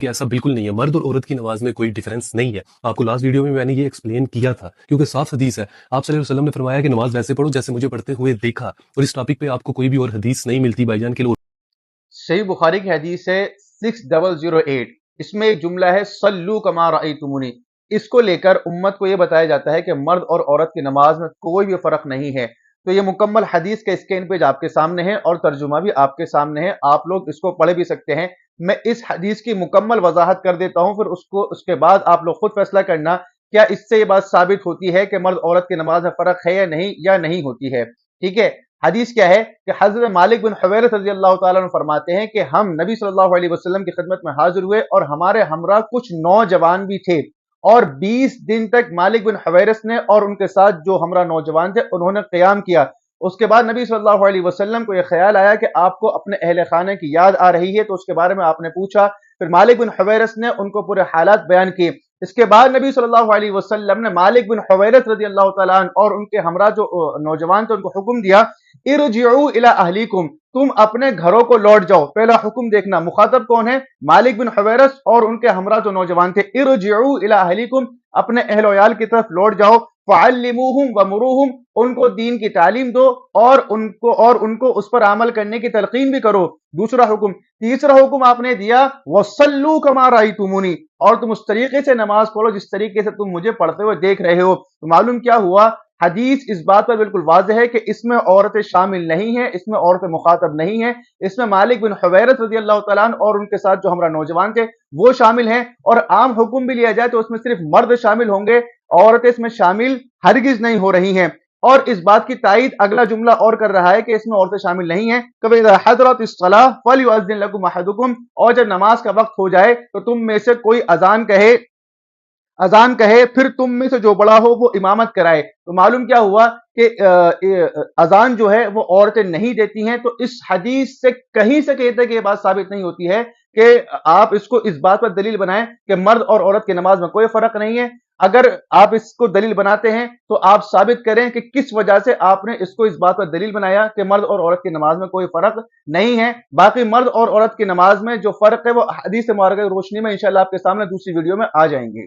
کہ ایسا بالکل نہیں ہے، مرد اور عورت کی نماز میں کوئی ڈیفرنس نہیں ہے۔ آپ کو لاسٹ ویڈیو میں نے یہ ایکسپلین کیا تھا، کیونکہ صاف حدیث ہے، آپ صلی اللہ علیہ وسلم نے فرمایا کہ نماز ویسے پڑھو جیسے مجھے پڑھتے ہوئے دیکھا، اور اس ٹاپک پہ آپ کو کوئی بھی اور حدیث نہیں ملتی بھائی جان کے لوگ۔ صحیح بخاری کی حدیث ہے 6008، اس میں ایک جملہ ہے صلو کما رأیتمونی۔ اس کو لے کر امت کو یہ بتایا جاتا ہے کہ مرد اور عورت کی نماز میں کوئی بھی فرق نہیں ہے۔ تو یہ مکمل حدیث کا اسکین پیج آپ کے سامنے ہے اور ترجمہ بھی آپ کے سامنے ہے، آپ لوگ اس کو پڑھ بھی سکتے ہیں۔ میں اس حدیث کی مکمل وضاحت کر دیتا ہوں، پھر اس کے بعد آپ لوگ خود فیصلہ کرنا کیا اس سے یہ بات ثابت ہوتی ہے کہ مرد عورت کی نماز میں فرق ہے یا نہیں ہوتی ہے۔ ٹھیک ہے، حدیث کیا ہے کہ حضرت مالک بن حویرث رضی اللہ تعالیٰ عنہ فرماتے ہیں کہ ہم نبی صلی اللہ علیہ وسلم کی خدمت میں حاضر ہوئے اور ہمارے ہمراہ کچھ نوجوان بھی تھے، اور 20 دن تک مالک بن حویرث نے اور ان کے ساتھ جو ہمراہ نوجوان تھے انہوں نے قیام کیا۔ اس کے بعد نبی صلی اللہ علیہ وسلم کو یہ خیال آیا کہ آپ کو اپنے اہل خانہ کی یاد آ رہی ہے، تو اس کے بارے میں آپ نے پوچھا۔ پھر مالک بن حویرث نے ان کو پورے حالات بیان کیے۔ اس کے بعد نبی صلی اللہ علیہ وسلم نے مالک بن حویرث رضی اللہ تعالیٰ عنہ اور ان کے ہمراہ جو نوجوان تھے ان کو حکم دیا، ارجعوا الی اہلیکم، تم اپنے گھروں کو لوٹ جاؤ۔ پہلا حکم دیکھنا، مخاطب کون ہے؟ مالک بن حویرث اور ان کے ہمراہ جو نوجوان تھے۔ ارجعوا الی اہلیکم، اپنے اہل و عیال کی طرف لوٹ جاؤ۔ فعلموہم ومروہم، ان کو دین کی تعلیم دو اور ان کو اس پر عمل کرنے کی تلقین بھی کرو۔ دوسرا حکم۔ تیسرا حکم آپ نے دیا وصلوا کما رأیتمونی، اور تم اس طریقے سے نماز پڑھو جس طریقے سے تم مجھے پڑھتے ہوئے دیکھ رہے ہو۔ تو معلوم کیا ہوا؟ حدیث اس بات پر بالکل واضح ہے کہ اس میں عورتیں شامل نہیں ہیں، اس میں عورتیں مخاطب نہیں ہیں، اس میں مالک بن حویرث رضی اللہ تعالیٰ عنہ اور ان کے ساتھ جو ہمراہ نوجوان تھے وہ شامل ہیں، اور عام حکم بھی لیا جائے تو اس میں صرف مرد شامل ہوں گے، عورتیں اس میں شامل ہرگز نہیں ہو رہی ہیں۔ اور اس بات کی تائید اگلا جملہ اور کر رہا ہے کہ اس میں عورتیں شامل نہیں ہیں۔ کبھی حضرت الصلاۃ فلیؤذن لکم احدکم، اور جب نماز کا وقت ہو جائے تو تم میں سے کوئی اذان کہے، پھر تم میں سے جو بڑا ہو وہ امامت کرائے۔ تو معلوم کیا ہوا کہ اذان جو ہے وہ عورتیں نہیں دیتی ہیں۔ تو اس حدیث سے کہیں سے کہتے کہ یہ بات ثابت نہیں ہوتی ہے کہ آپ اس کو اس بات پر دلیل بنائیں کہ مرد اور عورت کی نماز میں کوئی فرق نہیں ہے۔ اگر آپ اس کو دلیل بناتے ہیں تو آپ ثابت کریں کہ کس وجہ سے آپ نے اس کو اس بات پر دلیل بنایا کہ مرد اور عورت کی نماز میں کوئی فرق نہیں ہے۔ باقی مرد اور عورت کی نماز میں جو فرق ہے وہ حدیث مبارکہ کی روشنی میں انشاءاللہ آپ کے سامنے دوسری ویڈیو میں آ جائیں گے۔